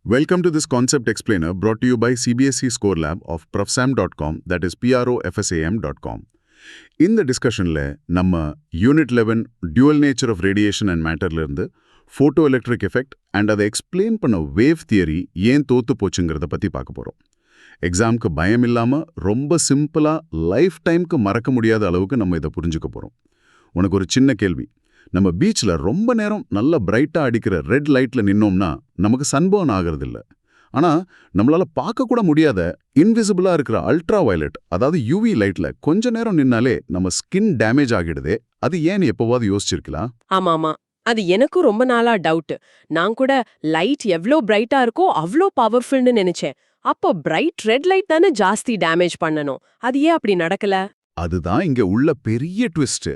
Welcome to this concept explainer brought to you by CBSE Score Lab of profsam.com, that is profsam.com. இந்த டிஸ்கஷன்ல நம்ம unit 11 dual nature of radiation and மேட்டர்ல இருந்து photoelectric effect and அதை explain பண்ண wave theory ஏன் தோத்து போச்சுங்கிறத பத்தி பார்க்க போறோம். எக்ஸாம்க்கு பயம் இல்லாம ரொம்ப சிம்பிளா லைஃப் டைம்க்கு மறக்க முடியாத அளவுக்கு நம்ம இதை புரிஞ்சுக்க போறோம். உனக்கு ஒரு சின்ன கேள்வி. நம்ம பீச்சில் ரொம்ப நேரம் நல்ல பிரைட்டாக அடிக்கிற ரெட் லைட்டில் நின்னோம்னா நமக்கு சன்பர்ன் ஆகிறது இல்லை. ஆனால் நம்மளால் பார்க்கக்கூட முடியாத இன்விசிபிளாக இருக்கிற அல்ட்ரா வயலட், அதாவது யூவி லைட்டில் கொஞ்ச நேரம் நின்னாலே நம்ம ஸ்கின் டேமேஜ் ஆகிடுதே. அது ஏன்னு எப்போவாது யோசிச்சிருக்கலாம்? ஆமாமா, அது எனக்கும் ரொம்ப நாளா டவுட். நான் கூட லைட் எவ்ளோ பிரைட்டா இருக்கோ அவ்ளோ பவர்ஃபுல்னு நினைச்சேன். அப்போ பிரைட் ரெட் லைட் தானே ஜாஸ்தி டேமேஜ் பண்ணணும். அது ஏன் அப்படி நடக்கல? அதுதான் இங்க உள்ள பெரிய ட்விஸ்ட்.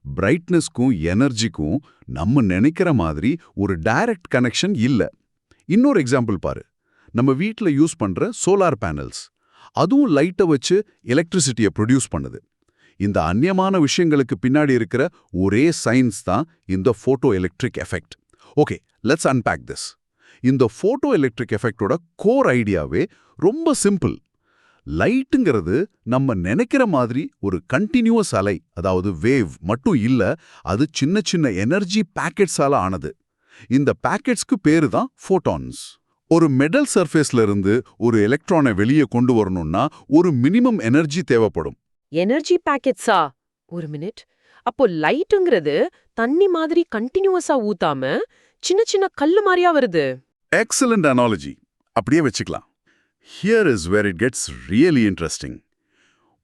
பிரைட்னஸ்க்கும் எனர்ஜிக்கும் நம்ம நினைக்கிற மாதிரி ஒரு டைரக்ட் கனெக்ஷன் இல்ல. இன்னொரு எக்ஸாம்பிள் பாரு. நம்ம வீட்டில் யூஸ் பண்ற சோலார் பேனல்ஸ், அதுவும் லைட்டை வச்சு எலக்ட்ரிசிட்டியை ப்ரொடியூஸ் பண்ணுது. இந்த அந்நியமான விஷயங்களுக்கு பின்னாடி இருக்கிற ஒரே சயின்ஸ் தான் இந்த photo electric effect. Okay, let's unpack this. இந்த ஃபோட்டோ எலக்ட்ரிக் எஃபெக்டோட கோர் ஐடியாவே ரொம்ப சிம்பிள். லைட்டுங்கிறது நம்ம நினைக்கிற மாதிரி ஒரு கண்டினியூவஸ் அலை, அதாவது வேவ் மட்டும் இல்ல, அது சின்ன சின்ன எனர்ஜி பேக்கெட்ஸால ஆனது. இந்த பேக்கெட்ஸ்க்கு பேரு தான் ஃபோட்டான்ஸ். ஒரு மெட்டல் சர்ஃபேஸ்ல இருந்து ஒரு எலக்ட்ரானை வெளியே கொண்டு வரணும்னா ஒரு மினிமம் எனர்ஜி தேவைப்படும். எனர்ஜி பாக்கெட்ஸா? ஒரு மினிட். அப்போ லைட்டுங்கிறது தண்ணி மாதிரி கண்டினியூவஸா ஊத்தாம சின்ன சின்ன கல்லு மாதிரியா வருது. Excellent analogy. அப்படியே வச்சுக்கலாம். Here is where it gets really interesting.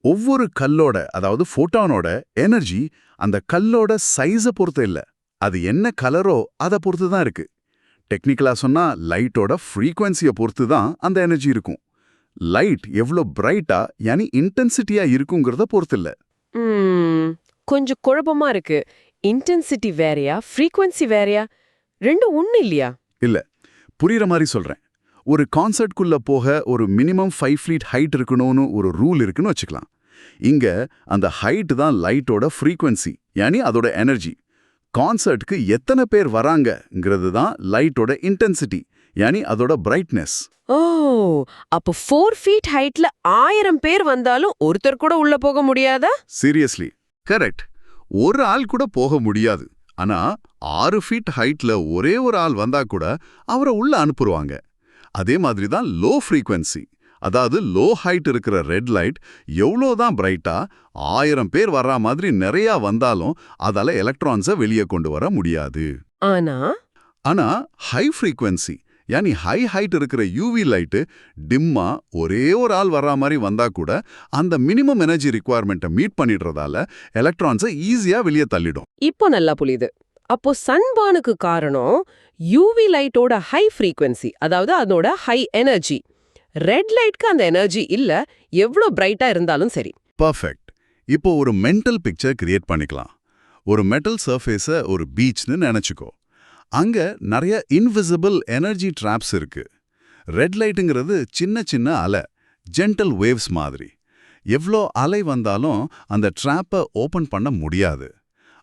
ஒவ்வொரு கல்லோட, அதாவது ஃபோட்டானோட எனர்ஜி அந்த கல்லோட சைஸை பொறுத்து இல்லை, அது என்ன கலரோ அதை பொறுத்து தான் இருக்கு. டெக்னிக்கலா சொன்னா லைட்டோட ஃப்ரீக்வன்சியை பொறுத்து தான் அந்த எனர்ஜி இருக்கும். லைட் எவ்வளோ பிரைட்டா, யானி இன்டென்சிட்டியா இருக்குங்கிறத பொறுத்து இல்லை. கொஞ்சம் குழப்பமா இருக்கு. இன்டென்சிட்டி வேறையா, ஃப்ரீக்வன்சி வேறையா? ரெண்டும் ஒண்ணு இல்லையா? இல்ல, புரியுற மாதிரி சொல்றேன். ஒரு கான்சர்ட்குள்ள போக ஒரு மினிமம் 5 feet ஹைட் இருக்கணும்னு ஒரு ரூல் இருக்குன்னு வச்சுக்கலாம். இங்க அந்த ஹைட் தான் லைட்டோட ஃப்ரீக்வன்சி, யானி அதோட எனர்ஜி. கான்சர்ட்க்கு எத்தனை பேர் வராங்கங்கிறது தான் லைட்டோட இன்டென்சிட்டி, யானி அதோட பிரைட்னஸ். ஓ, அப்போ 4 feet ஹைட்ல 1000 பேர் வந்தாலும் ஒருத்தர் கூட உள்ள போக முடியாதா? Seriously correct. ஒரு ஆள் கூட போக முடியாது. ஆனா 6 feet ஹைட்ல ஒரே ஒரு ஆள் வந்தா கூட அவரை உள்ள அனுப்புருவாங்க. அதே மாதிரி தான் லோ ஃப்ரீக்வன்சி, அதாவது லோ ஹைட் இருக்கிற ரெட் லைட் எவ்வளோதான் பிரைட்டா 1000 பேர் வர்ற மாதிரி நிறையா வந்தாலும் அதால எலக்ட்ரான்ஸை வெளியே கொண்டு வர முடியாது. ஆனா ஹை ஃப்ரீக்வன்சி, யானி ஹை ஹைட் இருக்கிற யூவி லைட்டு டிம்மா ஒரே ஒரு ஆள் வர்ற மாதிரி வந்தா கூட அந்த மினிமம் எனர்ஜி ரிக்வயர்மெண்ட்டை மீட் பண்ணிடுறதால எலக்ட்ரான்ஸை ஈஸியா வெளியே தள்ளிடும். இப்போ நல்லா புரியுது. அப்போ சன்பர்னுக்கு காரணம் யூவி லைட்டோட ஹை ஃப்ரீக்வன்சி, அதாவது அதோட ஹை எனர்ஜி. ரெட் லைட்க்கு அந்த எனர்ஜி இல்ல, எவ்வளோ பிரைட்டா இருந்தாலும் சரி. பர்ஃபெக்ட். இப்போ ஒரு மென்டல் பிக்சர் கிரியேட் பண்ணிக்கலாம். ஒரு மெட்டல் சர்ஃபேஸை ஒரு பீச்னு நினைச்சுக்கோ. அங்க நிறைய இன்விசிபிள் எனர்ஜி ட்ராப்ஸ் இருக்கு. ரெட் லைட்டுங்கிறது சின்ன சின்ன அலை, ஜென்டல் வேவ்ஸ் மாதிரி. எவ்வளோ அலை வந்தாலும் அந்த ட்ராப்பை ஓபன் பண்ண முடியாது.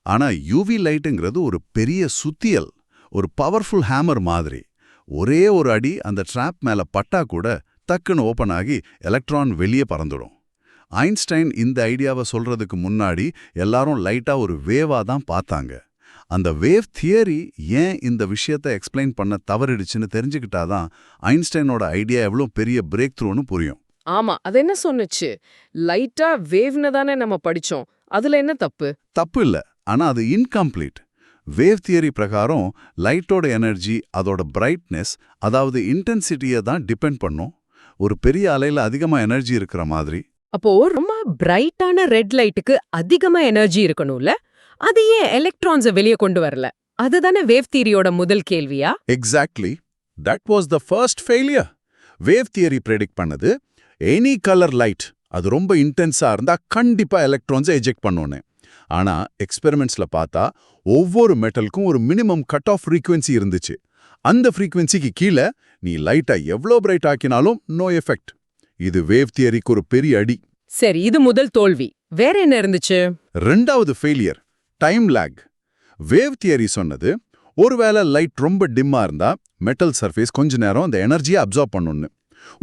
ஆனா யூவி லைட்டுங்கிறது ஒரு பெரிய சுத்தியல், ஒரு பவர்ஃபுல் ஹேமர் மாதிரி. ஒரே ஒரு அடி அந்த ட்ராப் மேல பட்டா கூட டக்குன்னு ஓபன் ஆகி எலக்ட்ரான் வெளியே பறந்துடும். ஐன்ஸ்டைன் இந்த ஐடியாவை சொல்றதுக்கு முன்னாடி எல்லாரும் லைட்டா ஒரு வேவா தான் பார்த்தாங்க. அந்த வேவ் தியரி ஏன் இந்த விஷயத்தை எக்ஸ்பிளைன் பண்ண தவறிடுச்சுன்னு தெரிஞ்சுக்கிட்டாதான் ஐன்ஸ்டைனோட ஐடியா எவ்வளோ பெரிய பிரேக் த்ரூன்னு புரியும். ஆமா, அது என்ன சொன்னுச்சு? லைட்டா வேவ்னு தானே நம்ம படிச்சோம். அதுல என்ன தப்பு? தப்பு இல்ல, ஆனா அது இன்கம்ப்ளீட். வேவ் தியரி பிரகாரம் லைட்டோட எனர்ஜி அதோட பிரைட்னஸ், அதாவது இன்டென்சிட்டியை தான் டிபெண்ட் பண்ணும். ஒரு பெரிய அலையில அதிகமா எனர்ஜி இருக்கிற மாதிரி. அப்போ ரொம்ப பிரைட்டான ரெட் லைட்டுக்கு அதிகமா எனர்ஜி இருக்கணும்ல, அது ஏன் எலக்ட்ரான்ஸை வெளியே கொண்டு வரல? அதுதானே வேவ் தியரியோட முதல் கேள்வியா? Exactly, that was the first failure. Wave theory predict பண்ணது எனி கலர் லைட் அது ரொம்ப இன்டென்ஸா இருந்தா கண்டிப்பா எலக்ட்ரான்ஸை எஜெக்ட் பண்ணோன்னு. ஆனா எக்ஸ்பெரிமெண்ட்ஸ்ல பார்த்தா ஒவ்வொரு மெட்டலுக்கும் ஒரு மினிமம் கட் ஆஃப் ஃப்ரீக்வன்சி இருந்துச்சு. அந்த ஃப்ரீக்வன்சிக்கு கீழே நீ லைட்டா எவ்வளோ பிரைட் ஆக்கினாலும் நோ எஃபெக்ட். இது வேவ் தியரிக்கு ஒரு பெரிய அடி. சரி, இது முதல் தோல்வி. வேற என்ன இருந்துச்சு? ரெண்டாவது failure time lag. Wave theory சொன்னது ஒருவேளை லைட் ரொம்ப டிம்மா இருந்தா மெட்டல் சர்ஃபேஸ் கொஞ்ச நேரம் அந்த எனர்ஜியை அப்சார்ப் பண்ணுன்னு.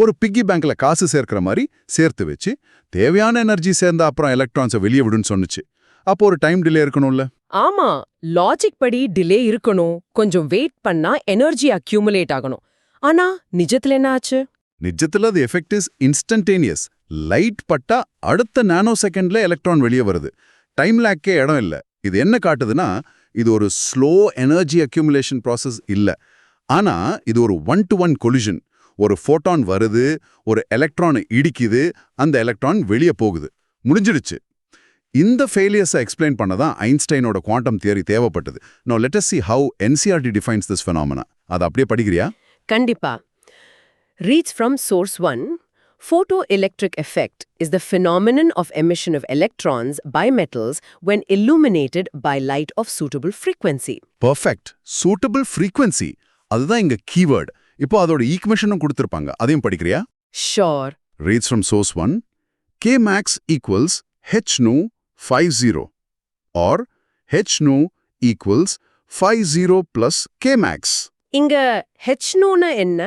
ஒரு பிக்கி பேங்க்ல காசு சேர்க்கிற மாதிரி சேர்த்து வச்சு தேவையான எனர்ஜி சேர்ந்தா அப்புறம் எலக்ட்ரான்ஸை வெளியே விடுன்னு சொன்னுச்சு. அப்போ ஒரு டைம் டிலே இருக்கணும்ல. ஆமா, லாஜிக் படி டிலே இருக்கணும், கொஞ்சம் வெயிட் பண்ணா எனர்ஜி அக்யூமுலேட் ஆகணும். ஆனா நிஜத்துல என்ன ஆச்சு? நிஜத்துல அது எஃபெக்ட் இஸ் இன்ஸ்டன்டேனியஸ். லைட் பட்டா அடுத்த நானோ செகண்ட்ல எலக்ட்ரான் வெளியே வருது. டைம் லேக்கே இடம் இல்ல. இது என்ன காட்டுதுன்னா, இது ஒரு ஸ்லோ எனர்ஜி அக்யூமுலேஷன் ப்ராசஸ் இல்ல. ஆனா இது ஒரு 1-to-1 கொலிஷன். ஒரு ஃபோட்டான் வருது, ஒரு எலக்ட்ரானை இடிக்குது, அந்த எலக்ட்ரான் வெளியே போகுது. முடிஞ்சிடுச்சு. இந்த ஃபெயிலியர்ஸை எக்ஸ்பிளைன் பண்ண தான் ஐன்ஸ்டைனோட குவாண்டம் தியரி தேவைப்பட்டது. Now let us see how NCERT defines this phenomena. அது அப்படியே படிக்கிறியா? கண்டிப்பா. Reads from source 1. Photoelectric effect is the phenomenon of emission of electrons by metals when illuminated by light of suitable frequency. Perfect. Suitable frequency, அதுதான் இங்க keyword. இப்போ அதோட ஈக்குவேஷனும் கொடுத்திருப்பாங்க, அதையும் படிக்கிறியா? Sure. Reads from source 1. K max equals h nu 50 or h nu equals 50 plus K max. இங்க h னூனா என்ன,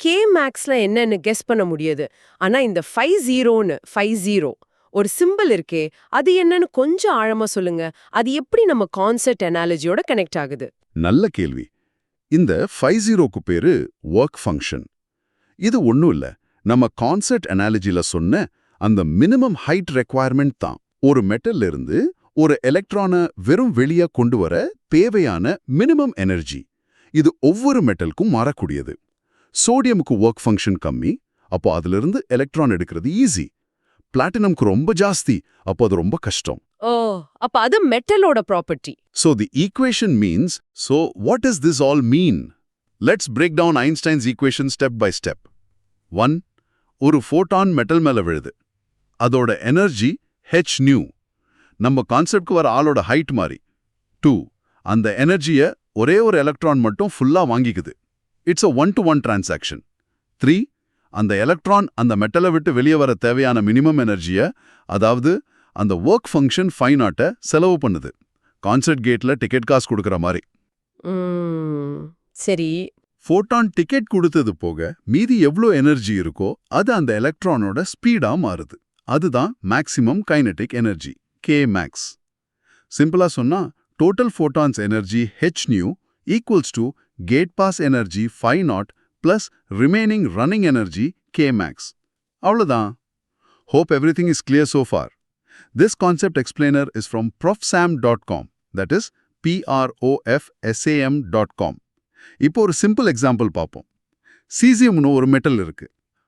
k maxல என்னன்னு guess பண்ண முடியுது. ஆனா இந்த 50 ஒரு சிம்பிள் இருக்கே, அது என்னன்னு கொஞ்சம் ஆழமா சொல்லுங்க. அது எப்படி நம்ம கான்செப்ட் அனாலஜியோட கனெக்ட் ஆகுது? நல்ல கேள்வி. இந்த 50க்கு பேரு ஒர்க் ஃபங்க்ஷன். இது ஒண்ணும் இல்ல, நம்ம கான்செப்ட் அனாலஜில சொன்ன அந்த மினிமம் ஹைட் ரெக்வயர்மெண்ட் தான். ஒரு மெட்டல்ல இருந்து ஒரு எலக்ட்ரானை வெறும் வெளியே கொண்டு வர தேவையான மினிமம் எனர்ஜி. இது ஒவ்வொரு மெட்டலுக்கும் மாறக்கூடியது. சோடியமுக்கு ஒர்க் ஃபங்க்ஷன் கம்மி, அப்போ அதிலிருந்து எலக்ட்ரான் எடுக்கிறது ஈஸி. பிளாட்டினம்க்கு ரொம்ப ஜாஸ்தி, அப்போ அது ரொம்ப கஷ்டம். ஓ, அப்ப அது மெட்டலோட property. So the equation means, so what does this all mean? Let's break down Einstein's equation step by step. 1. ஒரு ஃபோட்டான் மெட்டல் மேல விழுது. அதோட எனர்ஜி h nu. நம்ம கான்செப்ட்க்கு வர ஆளோட ஹைட் மாதிரி. 2. அந்த எனர்ஜியை ஒரே ஒரு எலக்ட்ரான் மட்டும் ஃபுல்லா வாங்கிக்குது. It's a 1-to-1 transaction. 3. அந்த எலக்ட்ரான் அந்த மெட்டலை விட்டு வெளியே வர தேவையான மினிமம் எனர்ஜியை, அதாவது அந்த ஒர்க் ஃபங்க்ஷன் 5 செலவு பண்ணுது. கான்சர்ட் கேட்ல டிக்கெட் காசு கொடுக்கற மாதிரி. சரி. ஃபோட்டான் டிக்கெட் கொடுத்தது போக மீதி எவ்வளோ எனர்ஜி இருக்கோ அது அந்த எலக்ட்ரானோட ஸ்பீடா மாறுது. அதுதான் maximum kinetic energy, K max. சிம்பிளா சொன்னா total photons energy h nu equals to gate pass energy 5 plus remaining running energy K max. அவ்வளவுதான். Hope everything is clear so far. This concept explainer is from profsam.com, that is profsam.com. இப்போ ஒரு simple example பார்ப்போம். சீசியம்னு ஒரு metal இருக்கு.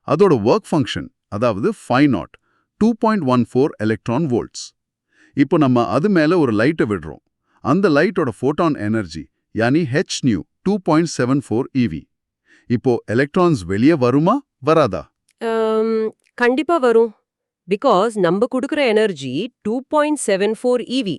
அதோட work function, அதாவது 5 2.14 electron volts. இப்போ நம்ம அது மேல ஒரு லைட்டை விடுறோம். அந்த லைட்டோட ஃபோட்டான் எனர்ஜி யானி h nu 2.74 eV. இப்போ எலக்ட்ரான்ஸ் வெளியே வருமா வராதா? கண்டிப்பா வரும். பிகாஸ் நம்ம கொடுக்குற எனர்ஜி 2.74 EV.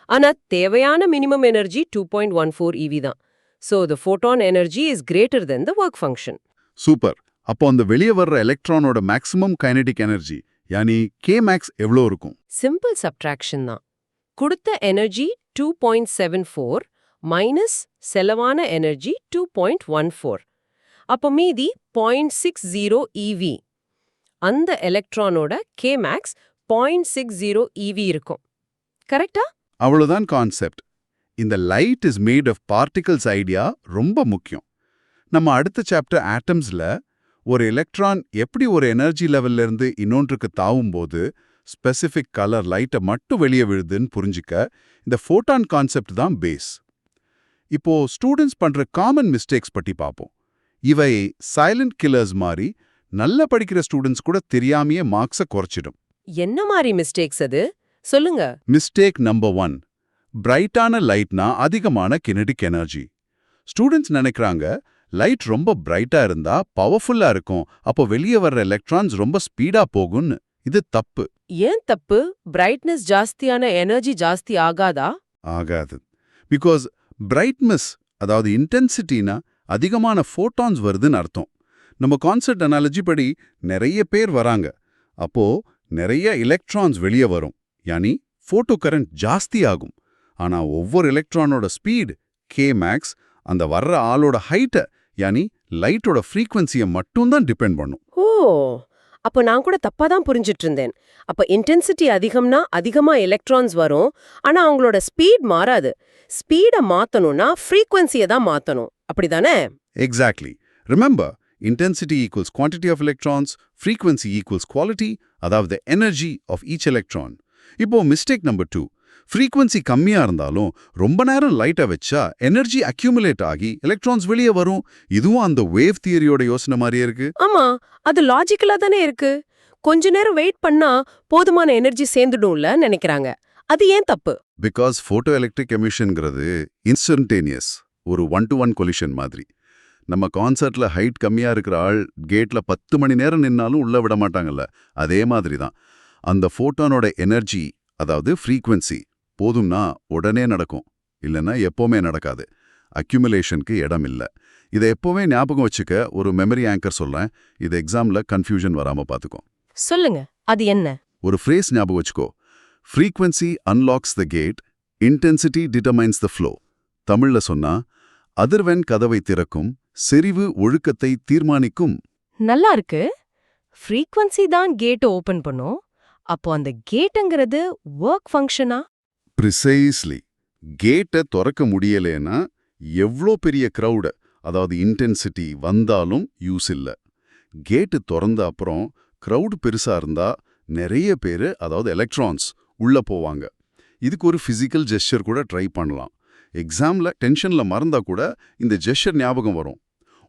ஆனா தேவையான மினிமம் எனர்ஜி 2.14 EV தான். So the photon energy is greater than the work function. Super. அப்போ அந்த வெளியே வர்ற எலக்ட்ரானோட மேக்ஸிமம் கைனெட்டிக் எனர்ஜி யானி K max எவ்வளோ இருக்கும்? சிம்பிள் சப்ட்ராக்ஷன் தான். கொடுத்த எனர்ஜி 2.74 மைனஸ் செலவான எனர்ஜி 2.14. அப்போ மீதி 0.60 EV. அந்த எலக்ட்ரானோட K max 0.60 EV இருக்கும். கரெக்டா? அவ்வளவுதான் கான்செப்ட். இந்த light is made of particles idea ரொம்ப முக்கியம். நம்ம அடுத்த சாப்டர் ஆட்டம்ஸ்ல ஒரு எலக்ட்ரான் எப்படி ஒரு எனர்ஜி லெவல்ல இருந்து இன்னொன்றுக்கு தாவும் போது ஸ்பெசிஃபிக் கலர் லைட்டை மட்டும் வெளியே விழுதுன்னு புரிஞ்சுக்க இந்த ஃபோட்டான் கான்செப்ட் தான் பேஸ். இப்போ ஸ்டூடெண்ட்ஸ் பண்ற காமன் மிஸ்டேக்ஸ் பற்றி பார்ப்போம். இவை சைலண்ட் கில்லர்ஸ் மாதிரி நல்ல படிக்கிற ஸ்டூடெண்ட்ஸ் கூட தெரியாமையே மார்க்ஸை குறைச்சிடும். என்ன மாதிரி மிஸ்டேக்ஸ் அது? சொல்லுங்க. Mistake number 1. பிரைட்டான லைட்னா அதிகமான கினெடிக் எனர்ஜி. ஸ்டூடெண்ட்ஸ் நினைக்கிறாங்க லைட் ரொம்ப பிரைட்டா இருந்தா பவர்ஃபுல்லா இருக்கும், அப்போ வெளியே வர்ற எலக்ட்ரான்ஸ் ரொம்ப ஸ்பீடா போகும்னு. இது தப்பு. ஏன் தப்பு? பிரைட்னஸ் ஜாஸ்தியான எனர்ஜி ஜாஸ்தி ஆகாதா? ஆகாது. பிகாஸ் பிரைட்னஸ், அதாவது இன்டென்சிட்டினா அதிகமான ஃபோட்டான்ஸ் வருதுன்னு அர்த்தம். நம்ம கான்செப்ட் அனாலஜி படி நிறைய பேர் வராங்க, அப்போ நிறைய எலக்ட்ரான்ஸ் வெளியே வரும், யானி ஃபோட்டோ கரண்ட் ஜாஸ்தி ஆகும். ஆனா ஒவ்வொரு எலக்ட்ரானோட ஸ்பீட் K max அந்த வர்ற ஆளோட ஹைட்டை யானி லைட்டோட ஃப்ரீக்வன்சியை மட்டும்தான் டிபெண்ட் பண்ணும். ஓ, அப்போ நான் கூட தப்பா தான் புரிஞ்சிட்டு இருந்தேன். அப்ப இன்டென்சிட்டி அதிகம்னா அதிகமா எலக்ட்ரான்ஸ் வரும், ஆனா அவங்களோட ஸ்பீட் மாறாது. ஸ்பீட மாத்தணும்னா ஃப்ரீக்வன்சியை தான் மாத்தணும், அப்படிதானே? Exactly. Remember, intensity equals quantity of electrons, frequency equals quality, அதாவது energy of each electron. இப்போ மிஸ்டேக் நம்பர் 2, frequency கம்மியா இருந்தாலும் ரொம்ப நேரம் லைட்டா வச்சா எனர்ஜி அக்யூமுலேட் ஆகி எலக்ட்ரான்ஸ் வெளியே வரும். இதுவும் அந்த வேவ் தியரியோட யோசனை மாதிரியே இருக்கு. ஆமா, அது லாஜிக்கலா தானே இருக்கு. கொஞ்ச நேரம் வெயிட் பண்ணா போதுமான எனர்ஜி சேர்ந்துடும்ல நினைக்கிறாங்க. அது ஏன் தப்பு? பிகாஸ் ஃபோட்டோ எலக்ட்ரிக் எமிஷன்ங்கிறது இன்ஸ்டன்டேனியஸ், ஒரு 1-to-1 கொலிஷன் மாதிரி. நம்ம கான்சர்ட்ல ஹைட் கம்மியா இருக்கிற ஆள் கேட்ல 10 மணி நேரம் நின்னாலும் உள்ள விட மாட்டாங்கல்ல, அதே மாதிரி தான். அந்த ஃபோட்டானோட எனர்ஜி, அதாவது ஃப்ரீக்வன்சி போதும்னா உடனே நடக்கும், இல்லைன்னா எப்போவுமே நடக்காது. அக்யூமுலேஷனுக்கு இடம் இல்லை. இதை எப்போவுமே ஞாபகம் வச்சுக்க ஒரு மெமரி ஆங்கர் சொல்றேன். இது எக்ஸாம்ல கன்ஃபியூஷன் வராம பார்த்துக்கோ. சொல்லுங்க, அது என்ன? ஒரு ஃப்ரேஸ் ஞாபகம் வச்சுக்கோ. Frequency unlocks the gate, intensity determines the flow. தமிழ்ல சொன்னா, அதிர்வெண் கதவை திறக்கும், செறிவு ஒழுக்கத்தை தீர்மானிக்கும். நல்லா இருக்கு. ஃப்ரீக்வன்சி தான் கேட் ஓபன் பண்ணும். அப்போ அந்த கேட்ங்கிறது வொர்க் ஃபங்க்ஷனா? ப்ரிசைஸ்லி. கேட்டை திறக்க முடியலேன்னா எவ்வளோ பெரிய க்ரௌட, அதாவது இன்டென்சிட்டி வந்தாலும் யூஸ் இல்லை. கேட்டு திறந்த அப்புறம் க்ரௌட் பெருசா இருந்தா நிறைய பேரு, அதாவது எலக்ட்ரான்ஸ் உள்ள போவாங்க. இதுக்கு ஒரு ஃபிசிக்கல் ஜெஸ்சர் கூட ட்ரை பண்ணலாம். எக்ஸாம்ல டென்ஷன்ல மறந்தா கூட இந்த ஜெஸ்சர் ஞாபகம் வரும்.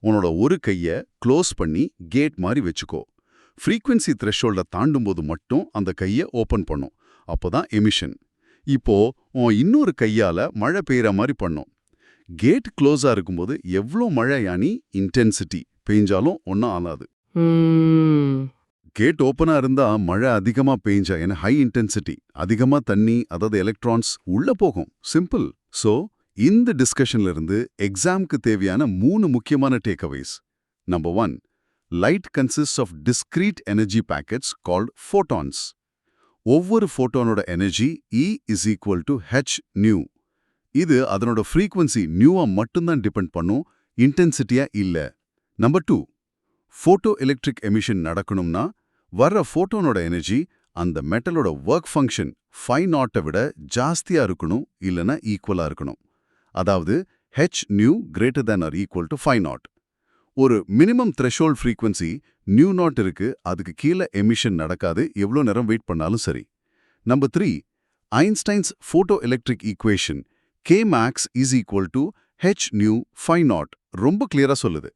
உன்னோட ஒரு கையை க்ளோஸ் பண்ணி கேட் மாதிரி வச்சுக்கோ. ஃப்ரீக்வன்சி த்ரெஷோல்ட தாண்டும்போது மட்டும் அந்த கையை ஓப்பன் பண்ணும். அப்போதான் எமிஷன். இப்போ உன் இன்னொரு கையால மழை பெய்யற மாதிரி பண்ணும். கேட் க்ளோஸா இருக்கும்போது எவ்வளோ மழை யானி இன்டென்சிட்டி பெய்ஞ்சாலும் ஒன்றும் ஆகாது. கேட் ஓப்பனா இருந்தா மழை அதிகமா பெய்ஞ்சா, ஏன்னா ஹை இன்டென்சிட்டி, அதிகமா தண்ணி, அதாவது எலக்ட்ரான்ஸ் உள்ள போகும். சிம்பிள். சோ இந்த டிஸ்கஷன்ல இருந்து எக்ஸாம்க்கு தேவையான 3 முக்கியமான takeaways. Number 1, light consist of discrete energy packets called photons. ஒவ்வொரு ஃபோட்டானோட energy E is equal to h nu. இது அதனோட ஃப்ரீக்வன்சி நியூவா மட்டும்தான் டிபெண்ட் பண்ணும், இன்டென்சிட்டியா இல்ல. நம்பர் 2, ஃபோட்டோ எலக்ட்ரிக் எமிஷன் நடக்கணும்னா வர்ற ஃபோட்டானோட எனர்ஜி அந்த மெட்டலோட ஒர்க் ஃபங்க்ஷன் 5 விட ஜாஸ்தியா இருக்கணும், இல்லைன்னா ஈக்குவலா இருக்கணும். அதாவது h nu greater than or equal to 5. ஒரு மினிமம் த்ரெஷோல்ட் ஃப்ரீக்வன்சி nu0 இருக்கு, அதுக்கு கீழே எமிஷன் நடக்காது, எவ்வளோ நேரம் வெயிட் பண்ணாலும் சரி. Number 3, Einstein's photo electric equation Kmax is equal to h nu 5 ரொம்ப கிளியரா சொல்லுது.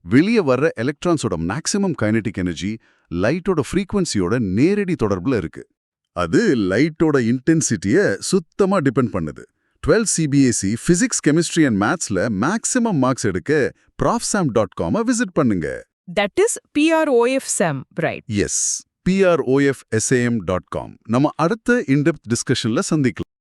வெளியே வர்ற எலக்ட்ரான்ஸோட மேக்ஸிமம் கைனடிக் எனர்ஜி லைட்டோட ஃப்ரீக்வன்சியோட நேரடி தொடர்புல இருக்கு. அது லைட்டோட இன்டென்சிட்டியை சுத்தமா டிபெண்ட் பண்ணுது. 12 CBSE பிசிக்ஸ், கெமிஸ்ட்ரி அண்ட் மேத்ஸ்ல மேக்ஸிமம் மார்க்ஸ் எடுக்க profsam.com விசிட் பண்ணுங்க. That is PROFSAM, right? Yes, PROFSAM.com. நம்ம அடுத்த இன்டெப்த் டிஸ்கஷன்ல சந்திக்கலாம்.